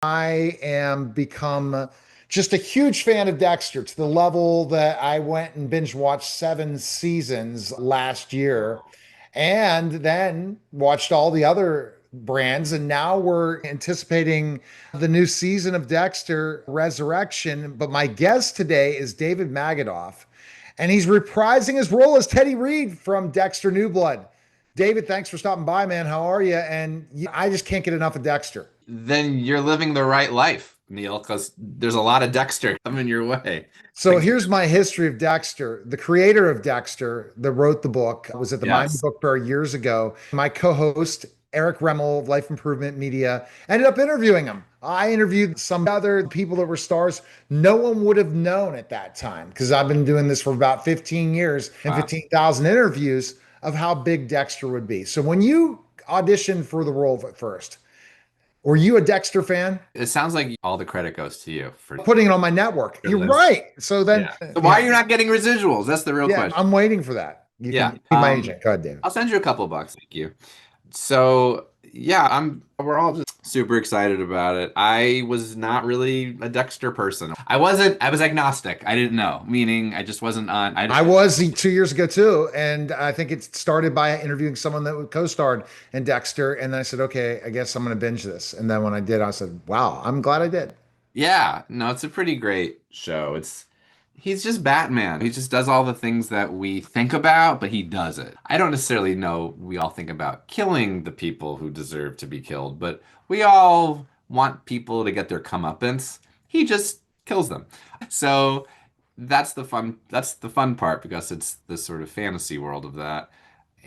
I am become just a huge fan of Dexter to the level that I went and binge watched 7 seasons last year and then watched all the other brands. And now we're anticipating the new season of Dexter Resurrection. But my guest today is David Magidoff, and he's reprising his role as Teddy Reed from Dexter New Blood. David, thanks for stopping by, man. How are you? And I just can't get enough of Dexter. Then you're living the right life, Neil, because there's a lot of Dexter coming your way. So Like, here's my history of Dexter. The creator of Dexter, that wrote the book, was at the Miami yes. Book Fair years ago. My co-host, Eric Remmel of Life Improvement Media, ended up interviewing him. I interviewed some other people that were stars. No one would have known at that time because I've been doing this for about 15 years and Wow. 15,000 interviews of how big Dexter would be. So when you auditioned for the role at first, were you a Dexter fan? It sounds like all the credit goes to you for Putting it on my network. You're this. right. So then, Yeah. So why are yeah, you not getting residuals? That's the real yeah, question. I'm waiting for that. You can Yeah. be my agent. God damn it. I'll send you a couple of bucks. Thank you. So yeah, we're all just super excited about it. I was not really a Dexter person. I was agnostic. I didn't know, meaning I just wasn't on. I was 2 years ago too, and I think it started by interviewing someone that co-starred in Dexter, and then I said, okay, I guess I'm going to binge this. And then when I did, I said, wow, I'm glad I did. Yeah, no, it's a pretty great show. He's just Batman. He just does all the things that we think about, but he does it. I don't necessarily know we all think about killing the people who deserve to be killed, but we all want people to get their comeuppance. He just kills them. So that's the fun part because it's this sort of fantasy world of that.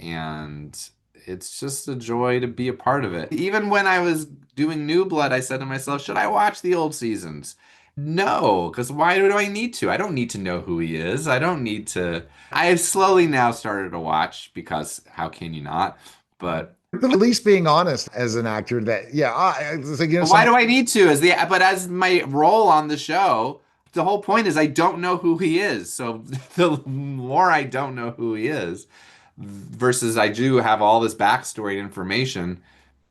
And it's just a joy to be a part of it. Even when I was doing New Blood, I said to myself, should I watch the old seasons? No, because why do I need to? I don't need to know who he is. I don't need to. I have slowly now started to watch because how can you not? But But at least being honest as an actor, that yeah, it's like, why some do I need to? As my role on the show, the whole point is I don't know who he is. So the more I don't know who he is, versus I do have all this backstory information,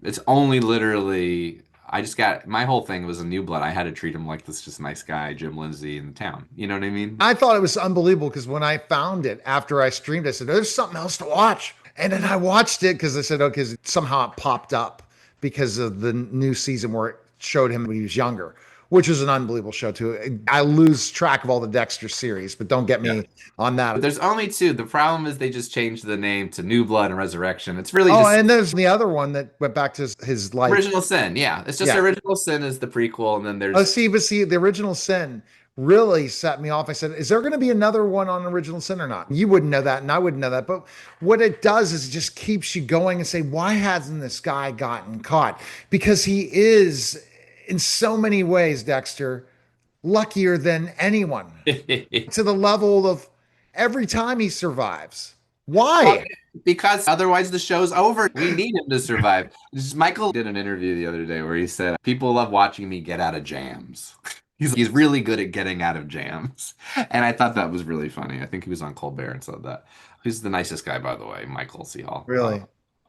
it's only literally I just got my whole thing was a new blood. I had to treat him like this just nice guy, Jim Lindsay in the town. You know what I mean? I thought it was unbelievable because when I found it after I streamed, I said, there's something else to watch. And then I watched it because I said, okay, 'cause somehow it popped up because of the new season where it showed him when he was younger, which was an unbelievable show too. I lose track of all the Dexter series, but don't get Yeah. me on But that. there's only two. The problem is they just changed the name to New Blood and Resurrection. It's really Oh, just and there's the other one that went back to his life. Original Sin. Yeah, it's just Yeah. Original Sin is the prequel, and then Oh, there's see, the original sin really set me off. I said, is there going to be another one on original sin or not? You wouldn't know that, and I wouldn't know that. But what it does is it just keeps you going and say, why hasn't this guy gotten caught? Because he is, in so many ways, Dexter, luckier than anyone to the level of every time he survives. Well, Why? because otherwise the show's over. We need him to survive. Michael did an interview the other day where he said, "People love watching me get out of jams." He's really good at getting out of jams, and I thought that was really funny. I think he was on Colbert and said that. He's the nicest guy, by the way, Michael C. Hall. Really?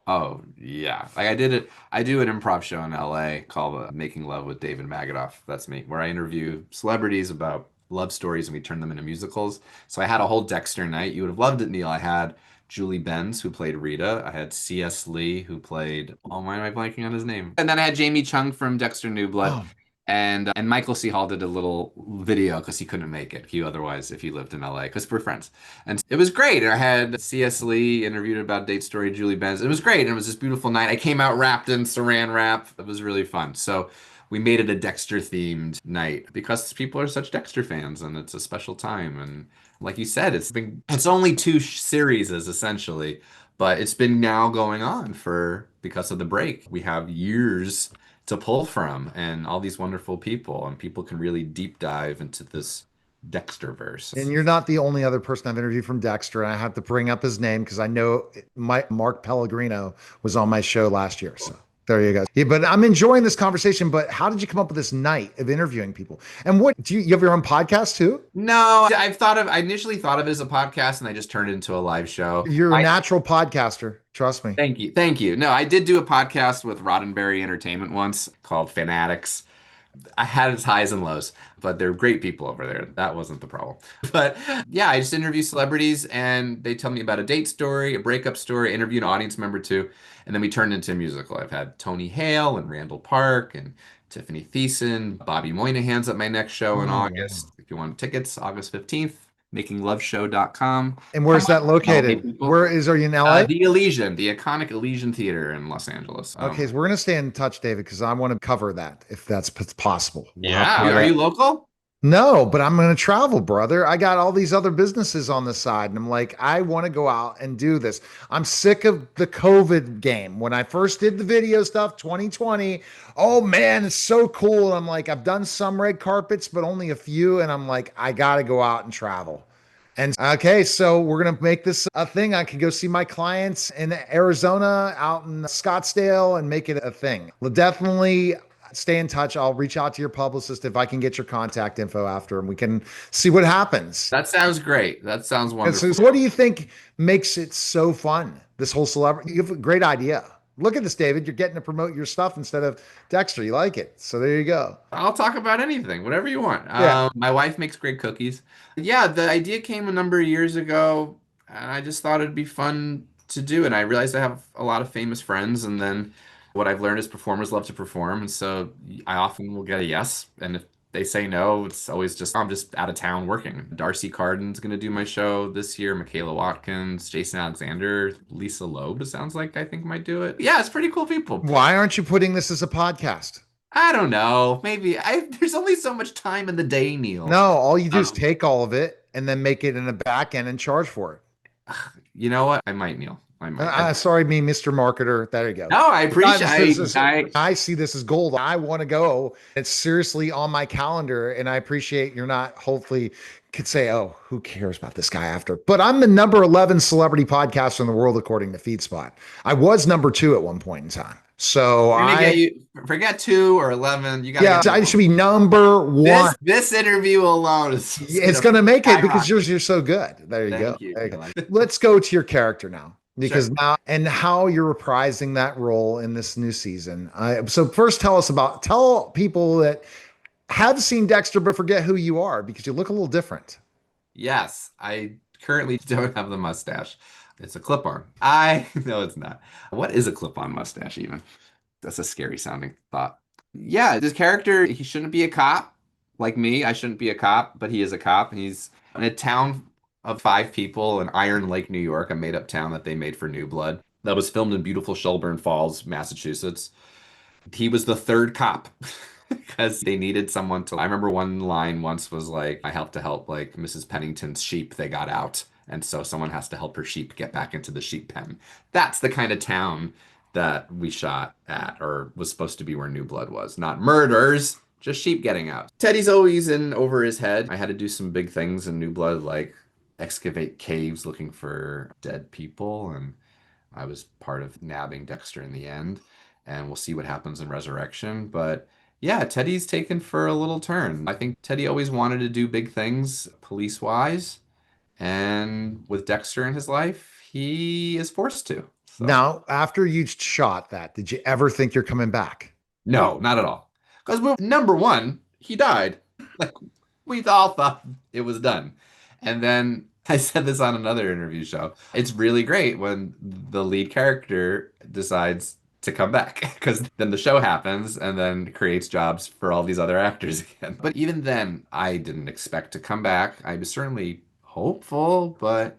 Oh yeah, like I did it. I do an improv show in LA called Making Love with David Magidoff. That's me, where I interview celebrities about love stories and we turn them into musicals. So I had a whole Dexter night. You would have loved it, Neil. I had Julie Benz, who played Rita. I had C.S. Lee, who played. Oh, why am I blanking on his name? And then I had Jamie Chung from Dexter New Blood. Oh, And Michael C. Hall did a little video because he couldn't make it. He otherwise, if he lived in LA, because we're friends. And it was great. And I had C.S. Lee interviewed about Date Story, Julie Benz. It was great. And it was this beautiful night. I came out wrapped in saran wrap. It was really fun. So we made it a Dexter themed night because people are such Dexter fans and it's a special time. And like you said, it's only two series essentially, but it's been now going on for because of the break. We have years to pull from and all these wonderful people and people can really deep dive into this and Dexterverse. you're not the only other person I've interviewed from Dexter. And I have to bring up his name because I know Mark Pellegrino was on my show last year. So there you go. Yeah, but I'm enjoying this conversation. But how did you come up with this night of interviewing people? And what do you have your own podcast too? No, I initially thought of it as a podcast and I just turned it into a live show. You're a I natural podcaster. Trust me. Thank you. Thank you. No, I did do a podcast with Roddenberry Entertainment once called Fanatics. I had its highs and lows, but they're great people over there. That wasn't the problem. But yeah, I just interview celebrities and they tell me about a date story, a breakup story, interview an audience member too, and then we turned into a musical. I've had Tony Hale and Randall Park and Tiffany Thiessen, Bobby Moynihan's at my next show in Oh, August. wow. If you want tickets, August 15th, makingloveshow.com. And Come where's that on, LA located? people. Are you in LA? The Elysian, the iconic Elysian Theater in Los Angeles. Okay, so we're gonna stay in touch, David, because I want to cover that if that's possible. We'll have Yeah. Are to. you local? No, but I'm going to travel, brother. I got all these other businesses on the side, and I'm like, I want to go out and do this. I'm sick of the COVID game. When I first did the video stuff, 2020, oh man, it's so cool. And I'm like, I've done some red carpets, but only a few. And I'm like, I got to go out and travel. And okay, so we're gonna make this a thing. I can go see my clients in Arizona, out in Scottsdale, and make it a thing. We'll definitely stay in touch. I'll reach out to your publicist if I can get your contact info after, and we can see what happens. That sounds great. That sounds And so, wonderful. so what do you think makes it so fun? This whole celebrity, you have a great idea. Look at this, David. You're getting to promote your stuff instead of Dexter. You like it. So there you go. I'll talk about anything, whatever you want. Yeah. My wife makes great cookies. Yeah, the idea came a number of years ago, and I just thought it'd be fun to do. And I realized I have a lot of famous friends, and then what I've learned is performers love to perform, and so I often will get a yes. And if they say no, it's always just I'm just out of town working. Darcy Carden's gonna do my show this year. Michaela Watkins, Jason Alexander, Lisa Loeb, it sounds like I think might do it. Yeah, it's pretty cool people. Why aren't you putting this as a podcast? I don't know. Maybe there's only so much time in the day, Neil. No, all you do is Um, take all of it and then make it in a back end and charge for it. you know what? I might, Neil. I might. Sorry, me, Mr. Marketer. There you go. No, I Guys, appreciate. I see this as gold. I want to go. It's seriously on my calendar, and I appreciate you're not. Hopefully, could say, "Oh, who cares about this guy?" After, but I'm the number 11 celebrity podcaster in the world according to FeedSpot. I was number two at one point in time. So We're gonna get I, you. Forget 2 or 11. You gotta yeah, get I should number be number one. This one. this interview alone is It's gonna gonna make it because skyrocket. you're so good. There you go. Thank you, There you go. Neil. Let's go to your character now. Because Sure. now and how you're reprising that role in this new season. So first tell people that have seen Dexter but forget who you are because you look a little different. Yes, I currently don't have the mustache. It's a clip-on. I no, it's not. What is a clip-on mustache even? That's a scary sounding thought. Yeah, this character, he shouldn't be a cop like me. I shouldn't be a cop, but he is a cop. And he's in a town of 5 people in Iron Lake, New York, a made-up town that they made for New Blood. That was filmed in beautiful Shelburne Falls, Massachusetts. He was the third cop because they needed someone to. I remember one line once was like, I have to help like Mrs. Pennington's sheep. They got out. And so someone has to help her sheep get back into the sheep pen. That's the kind of town that we shot at, or was supposed to be where New Blood was. Not murders, just sheep getting out. Teddy's always in over his head. I had to do some big things in New Blood, like excavate caves looking for dead people. And I was part of nabbing Dexter in the end. And we'll see what happens in Resurrection. But yeah, Teddy's taken for a little turn. I think Teddy always wanted to do big things police wise. And with Dexter in his life, he is forced to. So, Now, after you shot that, did you ever think you're coming back? no, not at all. Because number one, he died. Like, we all thought it was done. And then I said this on another interview show. It's really great when the lead character decides to come back because then the show happens and then creates jobs for all these other actors again. But even then, I didn't expect to come back. I was certainly hopeful, but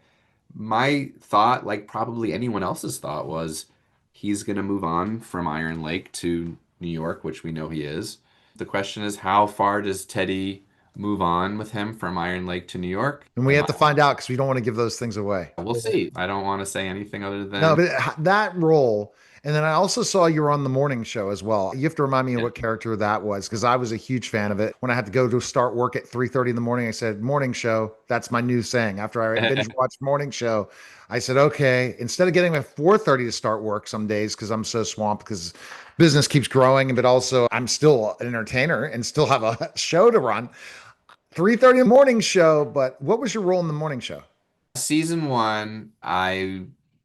my thought, like probably anyone else's thought, was he's going to move on from Iron Lake to New York, which we know he is. The question is, how far does Teddy move on with him from Iron Lake to New York? And we have to find out because we don't want to give those things away. We'll see. I don't want to say anything other No, than but that role, and then I also saw you were on the morning show as well. You have to remind me of what character that was because I was a huge fan of it. When I had to go to start work at 3:30 in the morning, I said, "Morning show." That's my new saying. After I binge watched morning show, I said, "Okay." Instead of getting at 4:30 to start work some days because I'm so swamped because business keeps growing, but also I'm still an entertainer and still have a show to run. 3:30 in the morning show. But what was your role in the morning show? season one, I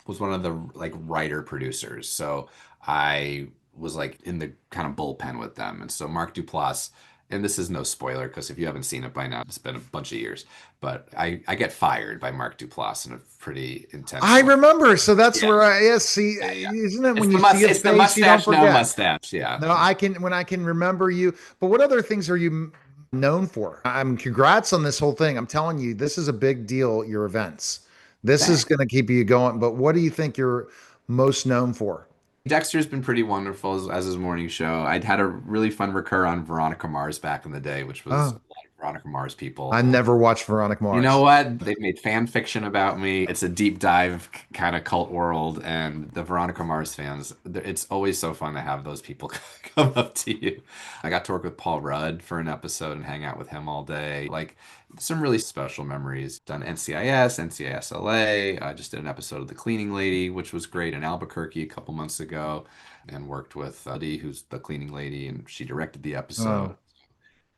was one of the like writer producers. So I was like in the kind of bullpen with them. And so Mark Duplass, and this is no spoiler because if you haven't seen it by now, it's been a bunch of years, but I get fired by Mark Duplass in a pretty intense I way. remember. So that's Yeah, where I yeah, see, yeah, yeah. isn't it when you see his It's the face, you don't mustache, no forget? mustache. Yeah. No, I can when I can remember you. But what other things are you known for? I'm congrats on this whole thing. I'm telling you, this is a big deal, your events. This is Thanks. going to keep you going. But what do you think you're most known for? Dexter's been pretty wonderful as his morning show. I'd had a really fun recur on Veronica Mars back in the day, which was a Oh, lot of Veronica Mars I people. never watched Veronica You know Mars. what? They've made fan fiction about me. It's a deep dive kind of cult world, and the Veronica Mars fans, it's always so fun to have those people come up to you. I got to work with Paul Rudd for an episode and hang out with him all day. Like some really special memories. Done NCIS, NCISLA. I just did an episode of The Cleaning Lady, which was great in Albuquerque a couple months ago, and worked with Uddy, who's the cleaning lady, and she directed the episode. Oh,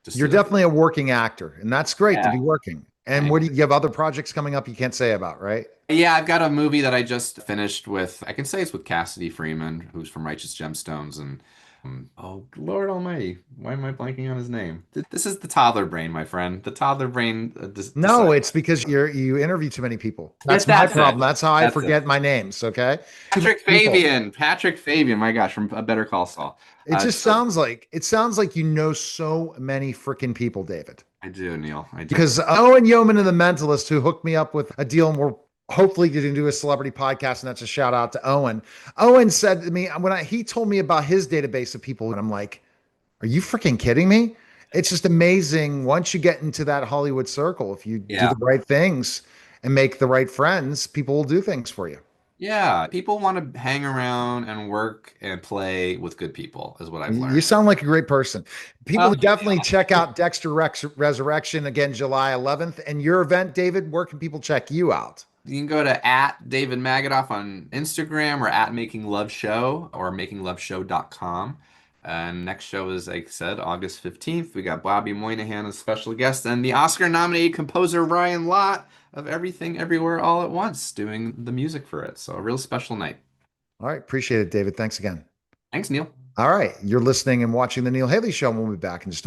Just you're a definitely a working actor, and that's great to yeah. be working. And what Thanks. do you have other projects coming up you can't say about, right? Yeah, I've got a movie that I just finished with. I can say it's with Cassidy Freeman, who's from Righteous Gemstones, and oh Lord Almighty, why am I blanking on his name? This is the toddler brain, my friend. The toddler brain No, decided. it's because you interview too many people. Yes, That's my that's it. problem. That's how I That's it. forget my names. Okay, too many Patrick people. Fabian. Patrick Fabian. My gosh, from A Better Call Saul. So It sounds like you know so many freaking people, David. I do, Neil. I do. Because Owen Yeoman and the Mentalist, who hooked me up with a deal, and we're hopefully going to do a celebrity podcast, and that's a shout out to Owen. Owen said to me he told me about his database of people, and I'm like, are you freaking kidding me? It's just amazing once you get into that Hollywood circle. If you do Yeah. the right things and make the right friends, people will do things for you. Yeah. People want to hang around and work and play with good people, is what I've You learned. sound like a great person. People Well, definitely check out Dexter Resurrection again, July 11th. And your event, David, where can people check you out? you can go to at David Magidoff on Instagram or at Making Love Show or makingloveshow.com. And next show is, like I said, August 15th. We got Bobby Moynihan as special guest and the Oscar nominated composer Ryan Lott of Everything Everywhere All at Once doing the music for it. So a real special night. All right. Appreciate it, David. Thanks again. Thanks, Neil. All right. You're listening and watching The Neil Haley Show. And we'll be back in just a moment.